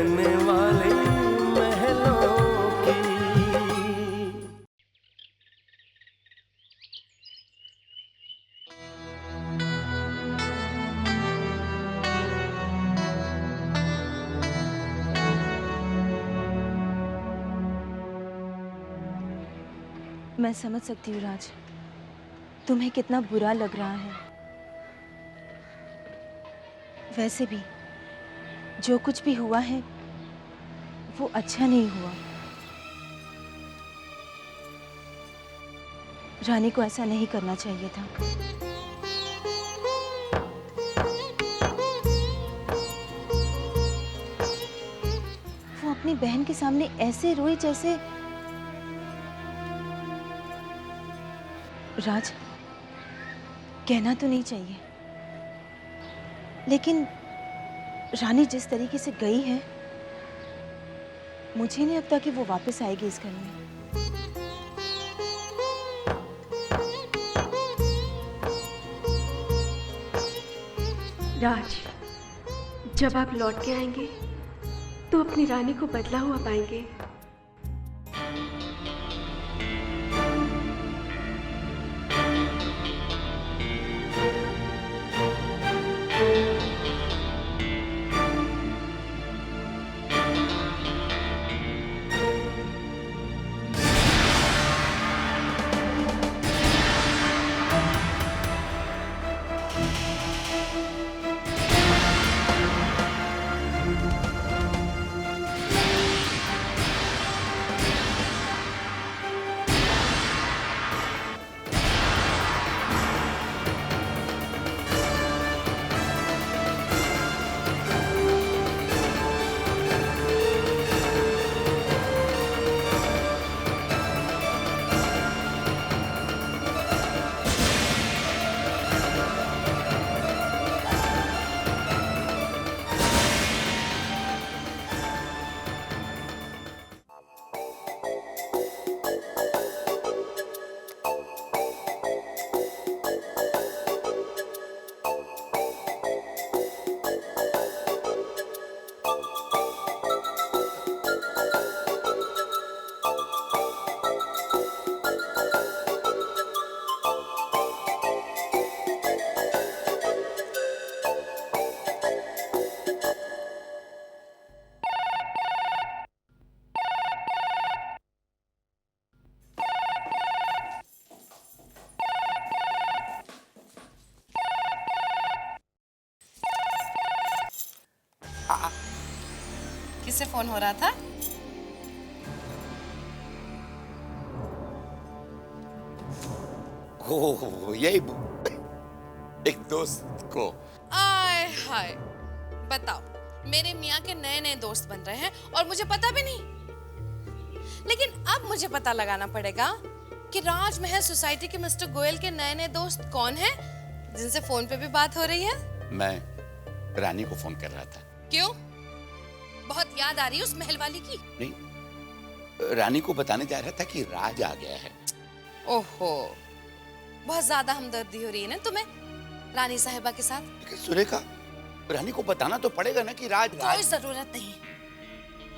रहने वाले महलों की। मैं समझ सकती हूँ राज, तुम्हें कितना बुरा लग रहा है। वैसे भी जो कुछ भी हुआ है वो अच्छा नहीं हुआ। रानी को ऐसा नहीं करना चाहिए था। वो अपनी बहन के सामने ऐसे रोई जैसे। राज, कहना तो नहीं चाहिए, लेकिन रानी जिस तरीके से गई है, मुझे नहीं लगता कि वो वापस आएगी इस घर में। राज, जब आप लौट के आएंगे तो अपनी रानी को बदला हुआ पाएंगे। किससे फोन हो रहा था? ओह, यही एक दोस्त को। आय हाय, बताओ, मेरे मियाँ के नए नए दोस्त बन रहे हैं और मुझे पता भी नहीं। लेकिन अब मुझे पता लगाना पड़ेगा कि राजमहल सोसाइटी के मिस्टर गोयल के नए नए दोस्त कौन हैं, जिनसे फोन पे भी बात हो रही है। मैं रानी को फोन कर रहा था। क्यों? बहुत याद आ रही है उस महल वाली की? नहीं, रानी को बताने जा रहा था कि राज आ गया है। ओहो, बहुत ज्यादा हमदर्दी हो रही है ना तुम्हें रानी साहिबा के साथ। लेकिन सुरेखा, रानी को बताना तो पड़ेगा ना कि राज। कोई जरूरत नहीं,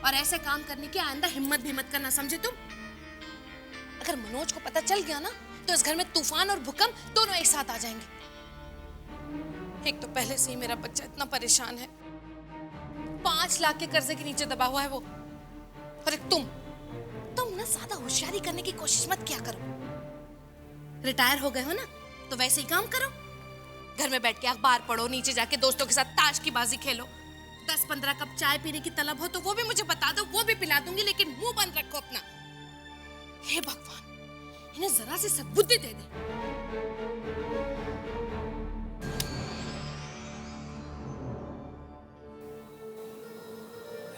और ऐसे काम करने की आइंदा हिम्मत भी मत करना, समझे तुम? अगर मनोज को पता चल गया ना तो इस घर में तूफान और भूकंप दोनों एक साथ आ जाएंगे। एक तो पहले से ही मेरा बच्चा इतना परेशान है, 5 लाख के कर्जे के नीचे दबा हुआ है वो, और एक तुम ना ज्यादा होशियारी करने की कोशिश मत किया करो। रिटायर हो गए हो ना, तो वैसे ही काम करो। घर में बैठ के अखबार पढ़ो, नीचे जाके दोस्तों के साथ ताश की बाजी खेलो। 10-15 कप चाय पीने की तलब हो तो वो भी मुझे बता दो, वो भी पिला दूंगी, लेकिन मुंह बंद रखो अपना। हे भगवान, इन्हें जरा सी सद्बुद्धि दे दे।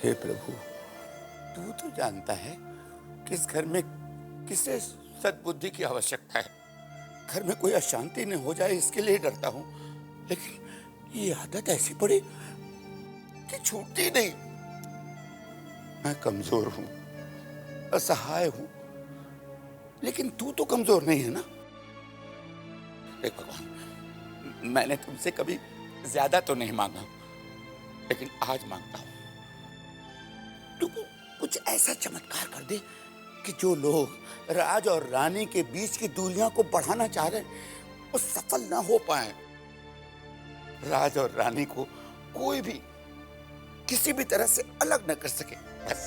हे प्रभु, तू तो जानता है कि इस घर में किसे सद्बुद्धि की आवश्यकता है। घर में कोई अशांति न हो जाए इसके लिए डरता हूं, लेकिन ये आदत ऐसी पड़ी कि छूटती नहीं। मैं कमजोर हूं, असहाय हूं, लेकिन तू तो कमजोर नहीं है ना। हे भगवान, मैंने तुमसे कभी ज्यादा तो नहीं मांगा, लेकिन आज मांगता हूं। तू कुछ ऐसा चमत्कार कर दे कि जो लोग राज और रानी के बीच की दूरियां को बढ़ाना चाह रहे हैं वो सफल ना हो पाए। राज और रानी को कोई भी किसी भी तरह से अलग न कर सके, बस।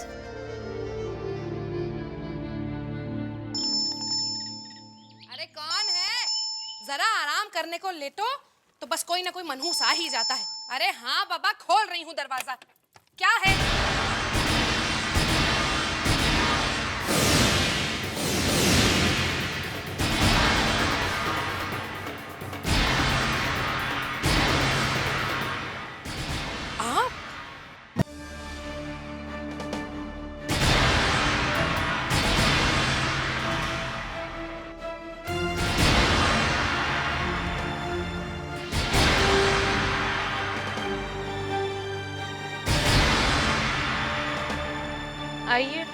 अरे कौन है? जरा आराम करने को लेटो तो बस कोई ना कोई मनहूस आ ही जाता है। अरे हाँ बाबा, खोल रही हूँ दरवाजा। क्या है? आप? आइए।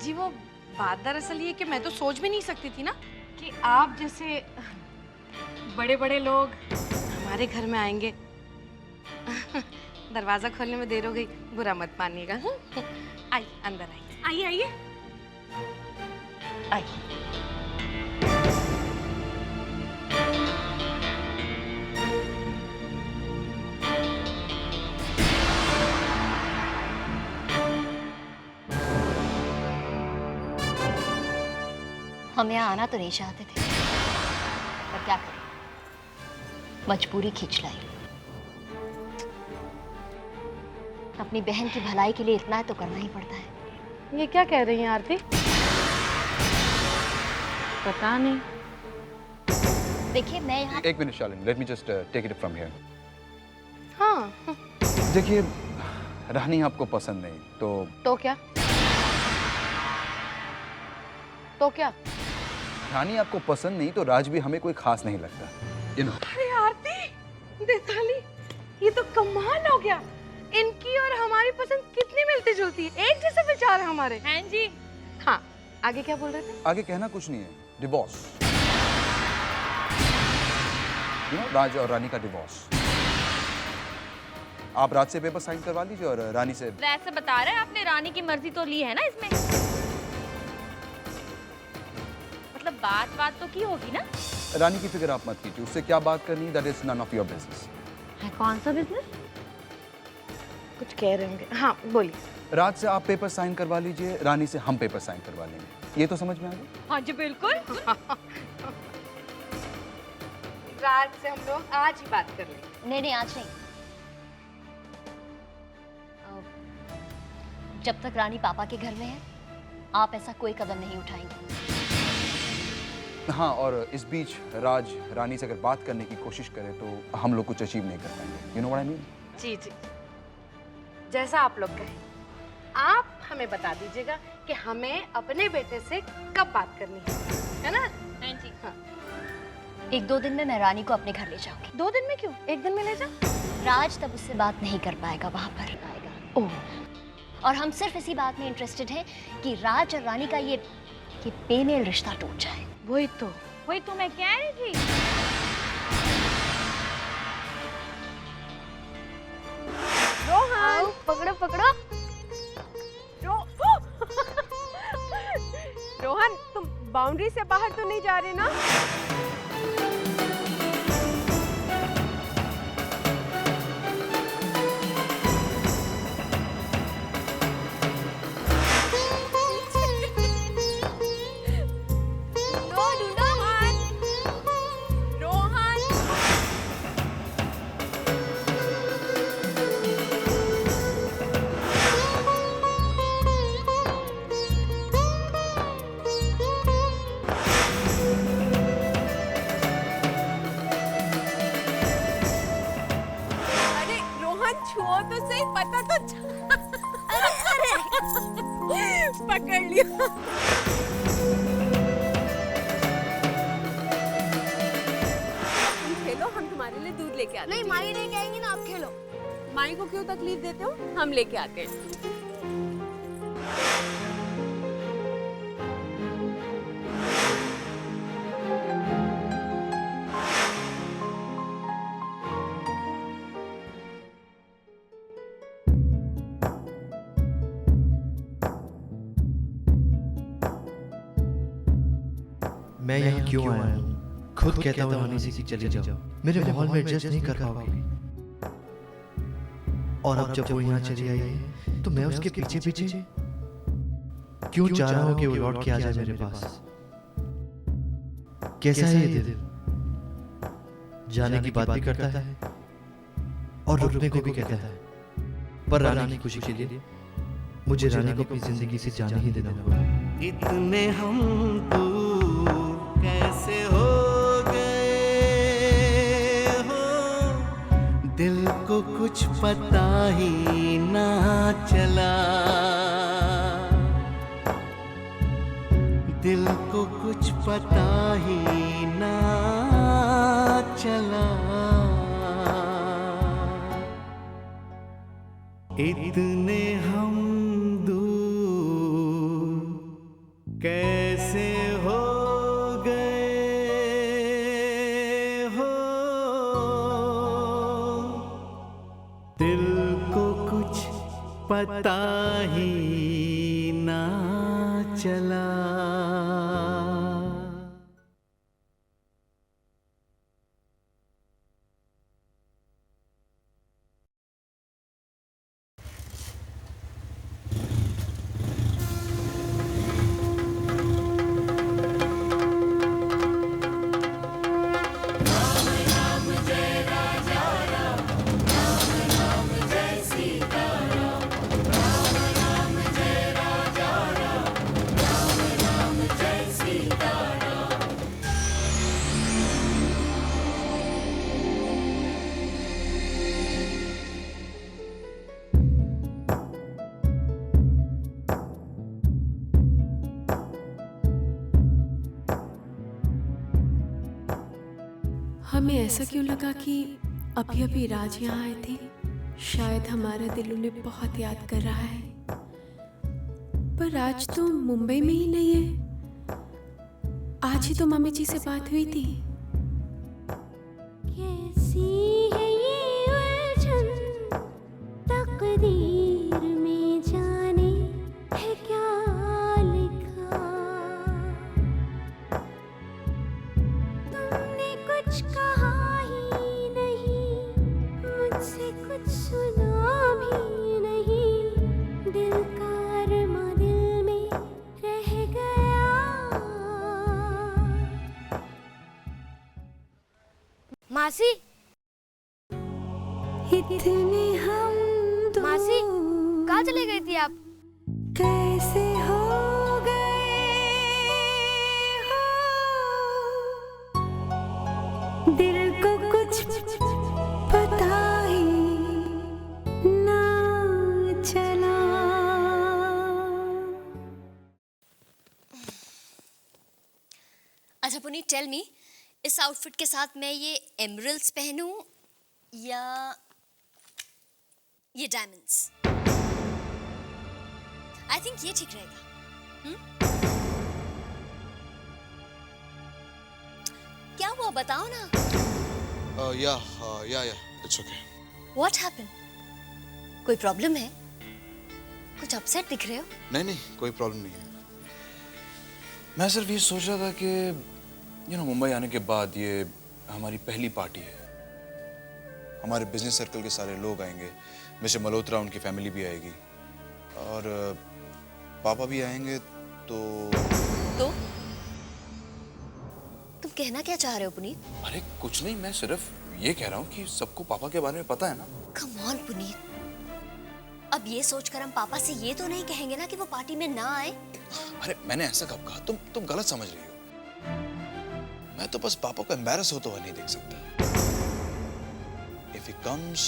जी वो बात दरअसल ये कि मैं तो सोच भी नहीं सकती थी ना कि आप जैसे बड़े बड़े लोग हमारे घर में आएंगे। दरवाजा खोलने में देर हो गई, बुरा मत मानिएगा। आइए अंदर आइए, आइए आइए आइए। हम यहाँ आना तो नहीं चाहते थे, पर क्या करें, मजबूरी खींच लाई। अपनी बहन की भलाई के लिए इतना तो करना ही पड़ता है। ये क्या कह रही हैं आरती? पता नहीं। देखिए मैं यहाँ। एक minute Shalini, let me just take it from here. हाँ। देखिए रानी आपको पसंद नहीं तो क्या? तो क्या? रानी आपको पसंद नहीं तो राज भी हमें कोई खास नहीं लगता, you know। अरे आरती, देसाली, ये तो कमाल हो गया। इनकी और हमारी पसंद कितनी मिलती जुलती है, एक जैसे विचार है हमारे। हैं जी। हाँ, आगे क्या बोल रहे थे? आगे कहना कुछ नहीं है, डिवोर्स। you know, राज और रानी का डिवोर्स। आप राज से पेपर साइन करवा लीजिए और रानी से। वैसे बता रहे हैं आपने रानी की मर्जी तो ली है ना इसमें, मतलब बात तो की होगी ना। रानी की फिक्र आप मत कीजिए, उससे क्या बात करनी, that is none of your business. है कौन सा बिजनेस? कुछ कह रहे होंगे। हाँ बोलिए। राज से आप पेपर साइन करवा लीजिए, रानी से हम पेपर साइन करवा लेंगे। ये तो समझ में आ गया? हाँ जी बिल्कुल। राज से हम लोग आज ही बात कर लेंगे। नहीं आज नहीं, जब तक रानी पापा के घर में है आप ऐसा कोई कदम नहीं उठाएंगे। हाँ, और इस बीच राज रानी से अगर बात करने की कोशिश करे तो हम लोग कुछ अचीव नहीं कर पाएंगे। You know what I mean? जी जी, जैसा आप लोग कहें। आप हमें बता दीजिएगा कि हमें अपने बेटे से कब बात करनी है ना? हाँ जी। हाँ। 1-2 दिन में मैं रानी को अपने घर ले जाऊंगी। 2 दिन में क्यों? 1 दिन में ले जाओ। राज तब उससे बात नहीं कर पाएगा, वहां पर आएगा। ओह। और हम सिर्फ इसी बात में इंटरेस्टेड हैं कि राज और रानी का ये बेमेल रिश्ता टूट जाए। वही तो मैं कह रही थी। रोहन, पकड़ो। रोहन, तुम बाउंड्री से बाहर तो नहीं जा रहे ना? छुओ तो सही, पता तो पकड़ लिया। तुम खेलो, हम तुम्हारे लिए दूध लेके आते हैं। नहीं, माई लेके आएंगी ना, आप खेलो। माई को क्यों तकलीफ देते हो? हम लेके आते हैं। मैं यहाँ क्यों आया हूँ? खुद कहता हूँ रानी से कि चले जाओ, मेरे माहौल में एडजस्ट नहीं कर पाओगी। और अब जब वो यहाँ चली आई है तो मैं उसके पीछे पीछे क्यों चाह रहा हूँ कि वो लौट के आ जाए मेरे पास। कैसा है ये दिल, जाने की बात भी करता है और रुकने को भी कहता है, पर रानी की खुशी के लिए मुझे रानी को अपनी जिंदगी से जाने ही देना होगा। इतने हम दूर कैसे हो गए हो, दिल को कुछ पता ही ना चला, दिल को कुछ पता ही ना चला। इतने हम दूर कैसे हो गए हो, दिल को कुछ पता ही ना चला। हमें ऐसा क्यों लगा कि अभी अभी राज यहाँ आए थे? शायद हमारा दिल उन्हें बहुत याद कर रहा है, पर राज तो मुंबई में ही नहीं है। आज ही तो मम्मी जी से बात हुई थी। कैसी है ये उलझन तकदीर में, जाने है क्या लिखा। तुमने कुछ कहा ही नहीं, मुझसे कुछ सुना भी नहीं, दिल का अरमा दिल में रह गया। मासी, इतने हम मासी, कहाँ चले गई थी आप? कैसे हो गए हो, दिल को कुछ पता ही ना चला। अच्छा पुनीत, टेल मी, इस आउटफिट के साथ मैं ये एमरल्ड्स पहनूं या ये डायमंड्स? आई थिंक ये ठीक रहेगा। क्या हुआ, बताओ ना। या इट्स ओके। What happened? कोई प्रॉब्लम है? कुछ अपसेट दिख रहे हो। नहीं, कोई प्रॉब्लम नहीं है। मैं सिर्फ ये सोच रहा था कि मुंबई आने के बाद ये हमारी पहली पार्टी है। हमारे बिजनेस सर्कल के सारे लोग आएंगे, मिस्टर मल्होत्रा, उनकी फैमिली भी आएगी और पापा भी आएंगे। तो तुम कहना क्या चाह रहे हो पुनीत? अरे कुछ नहीं, मैं सिर्फ ये कह रहा हूँ कि सबको पापा के बारे में पता है ना। कम ऑन पुनीत, अब ये सोचकर हम पापा से ये तो नहीं कहेंगे ना कि वो पार्टी में ना आए। अरे मैंने ऐसा कब कहा? तुम गलत समझ रही हो। मैं तो बस पापा को एम्बैरस होता हुआ नहीं देख सकता। If he comes,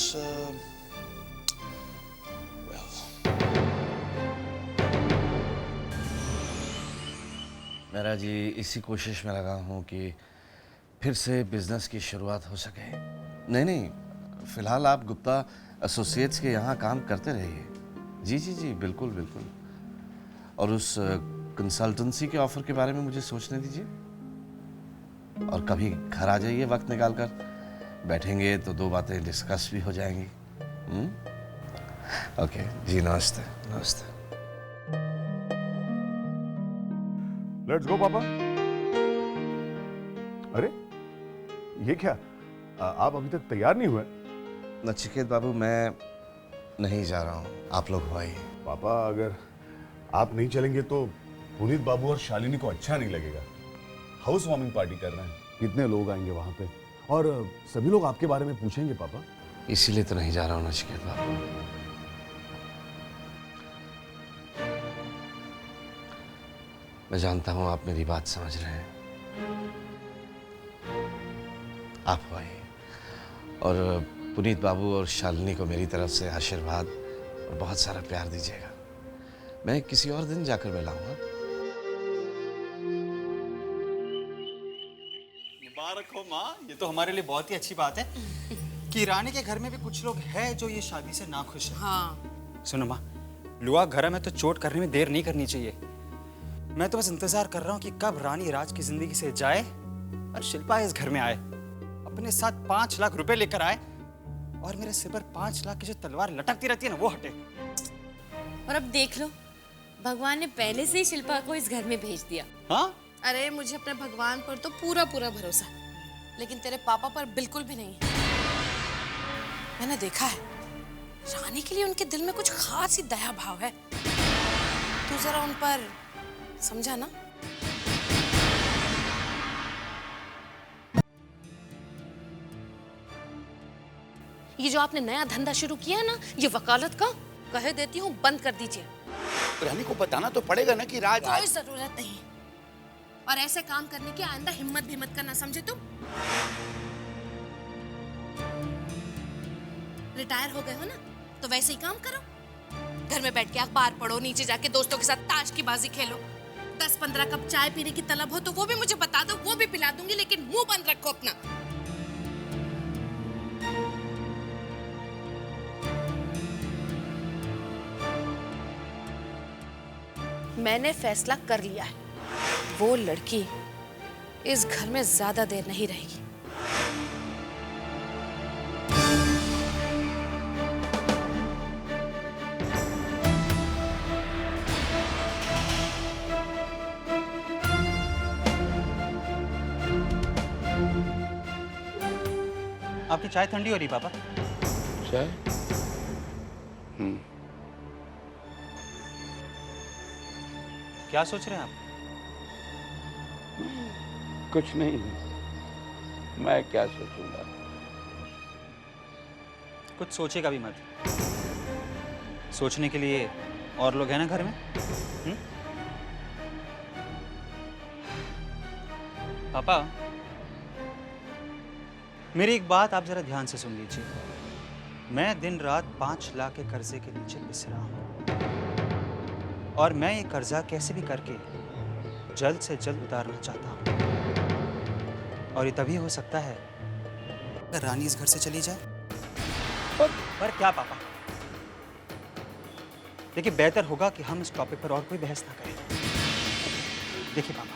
well. मेरा जी इसी कोशिश में लगा हूँ कि फिर से बिजनेस की शुरुआत हो सके। नहीं, फिलहाल आप गुप्ता एसोसिएट्स के यहाँ काम करते रहिए। जी, बिल्कुल। और उस कंसल्टेंसी के ऑफर के बारे में मुझे सोचने दीजिए, और कभी घर आ जाइए वक्त निकाल कर, बैठेंगे तो दो बातें डिस्कस भी हो जाएंगी। ओके जी, नमस्ते। लेट्स गो पापा। अरे ये क्या, आप अभी तक तैयार नहीं हुए? नचिकेत बाबू, मैं नहीं जा रहा हूँ, आप लोग हो आइए। पापा, अगर आप नहीं चलेंगे तो पुनीत बाबू और शालिनी को अच्छा नहीं लगेगा। हाउस वार्मिंग पार्टी कर रहे हैं, कितने लोग आएंगे वहां पे, और सभी लोग आपके बारे में पूछेंगे पापा। इसीलिए तो नहीं जा रहा हूँ नचिकेत बाबू। मैं जानता हूँ आप मेरी बात समझ रहे हैं। आप हो आइए, और पुनीत बाबू और शालिनी को मेरी तरफ से आशीर्वाद और बहुत सारा प्यार दीजिएगा। मैं किसी और दिन जाकर मिलाऊंगा। मुबारक हो माँ, ये तो हमारे लिए बहुत ही अच्छी बात है कि रानी के घर में भी कुछ लोग हैं जो ये शादी से नाखुश हैं। हाँ। सुनो माँ, लुआ घर में तो चोट करने में देर नहीं करनी चाहिए। मैं तो बस इंतजार कर रहा हूँ कि कब रानी राज की जिंदगी से जाए और शिल्पा इस घर में आए, अपने साथ 5 लाख रुपए लेकर आए, और मेरे सिर पर 5 लाख की जो तलवार लटकती रहती है ना, वो हटे। और अब देख लो, भगवान ने पहले से ही शिल्पा को इस घर में भेज दिया। हाँ? अरे मुझे अपने भगवान पर तो पूरा पूरा भरोसा, लेकिन तेरे पापा पर बिल्कुल भी नहीं। मैंने देखा है, रानी के लिए उनके दिल में कुछ खास ही दया भाव है। तू जरा उन पर समझा ना। ये जो आपने नया धंधा शुरू किया है ना, ये वकालत का, कह देती हूँ बंद कर दीजिए। रानी को बताना तो पड़ेगा ना कि राज। कोई जरूरत नहीं, और ऐसे काम करने की आइंदा हिम्मत भी मत करना, समझे तुम? रिटायर हो गए हो ना, तो वैसे ही काम करो। घर में बैठ के अखबार पढ़ो, नीचे जाके दोस्तों के साथ ताश की बाजी खेलो। 10-15 कप चाय पीने की तलब हो तो वो भी मुझे बता दो, वो भी पिला दूंगी, लेकिन मुंह बंद रखो अपना। मैंने फैसला कर लिया है, वो लड़की इस घर में ज्यादा देर नहीं रहेगी। आपकी चाय ठंडी हो रही पापा। चाय? क्या सोच रहे हैं आप? कुछ नहीं, मैं क्या सोचूंगा। कुछ सोचेगा भी मत, सोचने के लिए और लोग हैं ना घर में। पापा, मेरी एक बात आप जरा ध्यान से सुन लीजिए। मैं दिन रात 5 लाख के कर्जे के नीचे पिस रहा हूं, और मैं ये कर्जा कैसे भी करके जल्द से जल्द उतारना चाहता हूं। और ये तभी हो सकता है अगर रानी इस घर से चली जाए। पर क्या पापा? देखिए, बेहतर होगा कि हम इस टॉपिक पर और कोई बहस ना करें। देखिए पापा,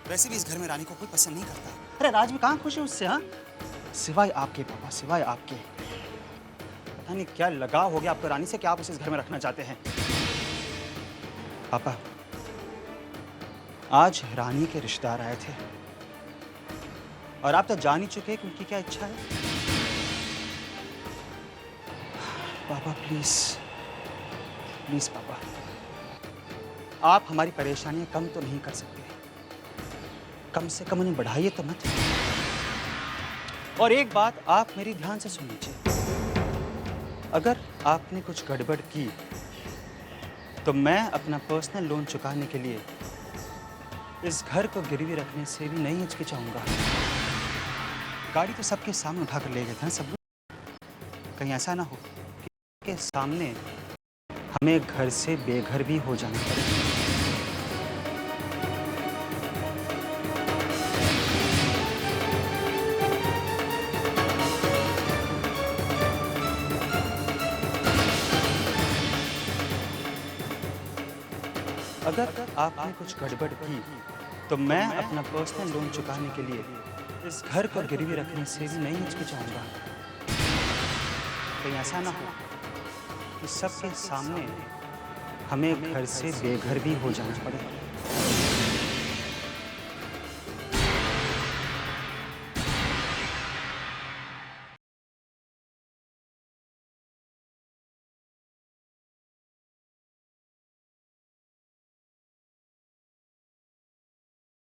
वैसे भी इस घर में रानी को कोई पसंद नहीं करता। अरे राज में कहाँ खुश है उससे? हाँ, सिवाय आपके पापा, सिवाय आपके। पता नहीं क्या लगाव हो गया आपको रानी से कि आप उसे इस घर में रखना चाहते हैं। पापा, आज रानी के रिश्तेदार आए थे, और आप तो जान ही चुके हैं कि उनकी क्या इच्छा है। पापा प्लीज, प्लीज पापा, आप हमारी परेशानियां कम तो नहीं कर सकते, कम से कम उन्हें बढ़ाइए तो मत। और एक बात आप मेरी ध्यान से सुन लीजिए, अगर आपने कुछ गड़बड़ की तो मैं अपना पर्सनल लोन चुकाने के लिए इस घर को गिरवी रखने से भी नहीं हिचकिचाऊंगा। गाड़ी तो सबके सामने उठाकर ले गए थे ना सब लोग। कहीं ऐसा ना हो कि सामने हमें घर से बेघर भी हो जाना पड़े। अगर आपने कुछ गड़बड़ की तो मैं अपना पर्सनल लोन चुकाने के लिए इस घर को गिरवी रखने से भी नहीं हिचकिचाऊंगा। कहीं ऐसा ना हो कि सबके सामने हमें घर से बेघर भी हो जाना पड़े।